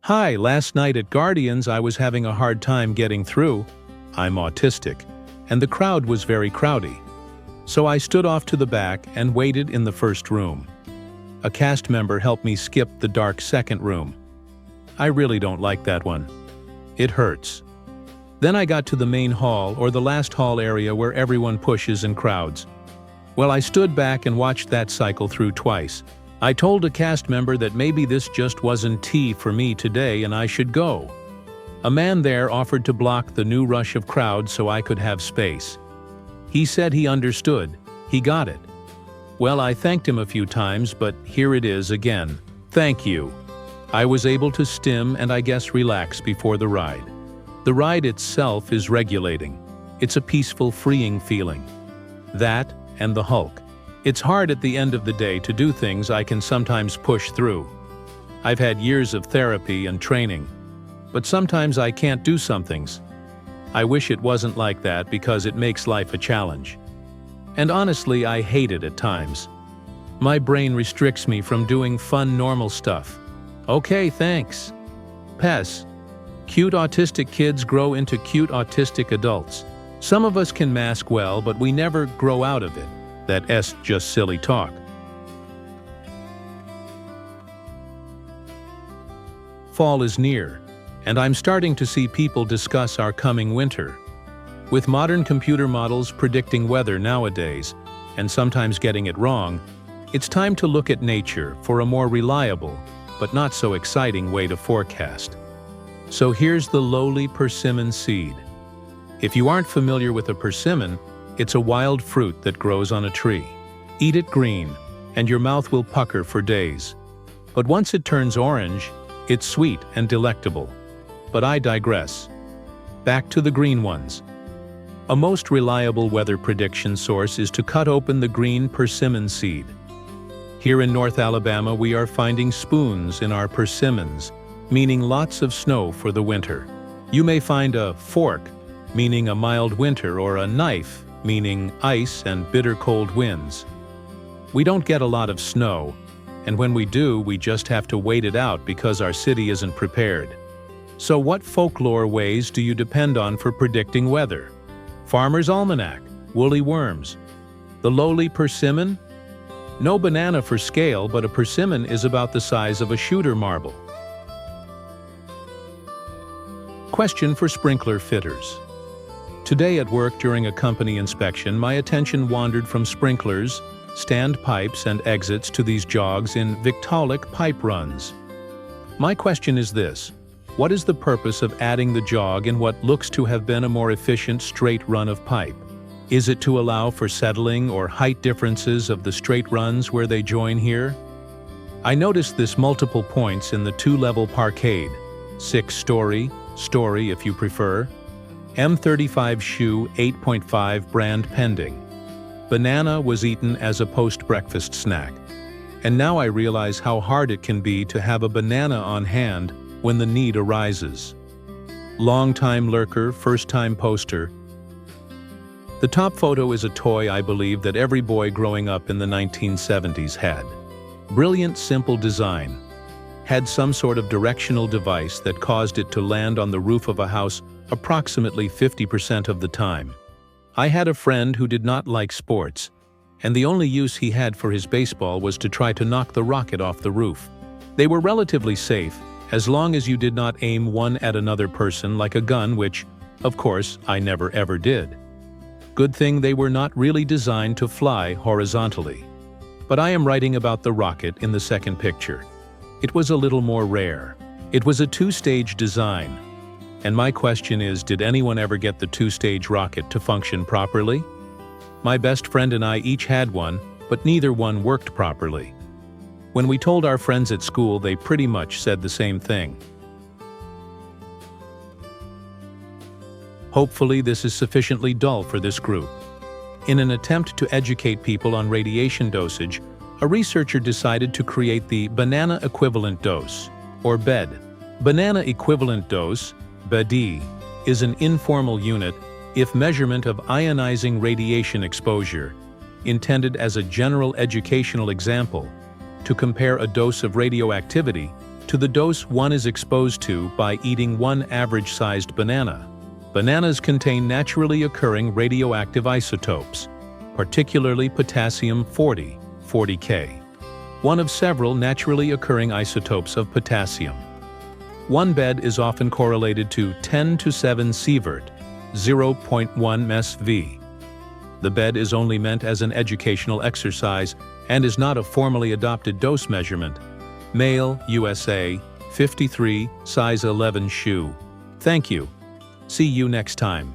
Hi, last night at Guardians I was having a hard time getting through. I'm autistic, and the crowd was very crowdy. So I stood off to the back and waited in the first room. A cast member helped me skip the dark second room. I really don't like that one. It hurts. Then I got to the main hall, or the last hall area where everyone pushes and crowds. Well, I stood back and watched that cycle through twice. I told a cast member that maybe this just wasn't tea for me today and I should go. A man there offered to block the new rush of crowd so I could have space. He said he understood. He got it. Well, I thanked him a few times, but here it is again. Thank you. I was able to stim and I guess relax before the ride. The ride itself is regulating. It's a peaceful, freeing feeling. That and the Hulk. It's hard at the end of the day to do things I can sometimes push through. I've had years of therapy and training, but sometimes I can't do some things. I wish it wasn't like that because it makes life a challenge. And honestly, I hate it at times. My brain restricts me from doing fun, normal stuff. Okay, thanks. PES. Cute autistic kids grow into cute autistic adults. Some of us can mask well, but we never grow out of it. That's just silly talk. Fall is near, and I'm starting to see people discuss our coming winter. With modern computer models predicting weather nowadays, and sometimes getting it wrong, it's time to look at nature for a more reliable, but not so exciting way to forecast. So here's the lowly persimmon seed. If you aren't familiar with a persimmon, it's a wild fruit that grows on a tree. Eat it green, and your mouth will pucker for days. But once it turns orange, it's sweet and delectable. But I digress. Back to the green ones. A most reliable weather prediction source is to cut open the green persimmon seed. Here in North Alabama, we are finding spoons in our persimmons, meaning lots of snow for the winter. You may find a fork, meaning a mild winter, or a knife, meaning ice and bitter cold winds. We don't get a lot of snow, and when we do, we just have to wait it out because our city isn't prepared. So what folklore ways do you depend on for predicting weather? Farmer's Almanac, woolly worms. The lowly persimmon? No banana for scale, but a persimmon is about the size of a shooter marble. Question for sprinkler fitters. Today at work during a company inspection, my attention wandered from sprinklers, stand pipes, and exits to these jogs in Victaulic pipe runs. My question is this: what is the purpose of adding the jog in what looks to have been a more efficient straight run of pipe? Is it to allow for settling or height differences of the straight runs where they join here? I noticed this multiple points in the two-level parkade, 6-story, story if you prefer, M35 shoe 8.5 brand pending. Banana was eaten as a post-breakfast snack. And now I realize how hard it can be to have a banana on hand when the need arises. Long-time lurker, first-time poster. The top photo is a toy I believe that every boy growing up in the 1970s had. Brilliant, simple design. Had some sort of directional device that caused it to land on the roof of a house approximately 50% of the time. I had a friend who did not like sports, and the only use he had for his baseball was to try to knock the rocket off the roof. They were relatively safe, as long as you did not aim one at another person like a gun, which, of course, I never ever did. Good thing they were not really designed to fly horizontally. But I am writing about the rocket in the second picture. It was a little more rare. It was a two-stage design. And my question is, did anyone ever get the two-stage rocket to function properly? My best friend and I each had one, but neither one worked properly. When we told our friends at school, they pretty much said the same thing. Hopefully this is sufficiently dull for this group. In an attempt to educate people on radiation dosage, a researcher decided to create the banana equivalent dose, or BED. Banana equivalent dose, BED, is an informal unit, if measurement of ionizing radiation exposure, intended as a general educational example, to compare a dose of radioactivity to the dose one is exposed to by eating one average-sized banana. Bananas contain naturally occurring radioactive isotopes, particularly potassium-40, 40K, one of several naturally occurring isotopes of potassium. One bed is often correlated to 10 to 7 sievert, 0.1 msv. The bed is only meant as an educational exercise and is not a formally adopted dose measurement. Male, USA, 53, size 11 shoe. Thank you. See you next time.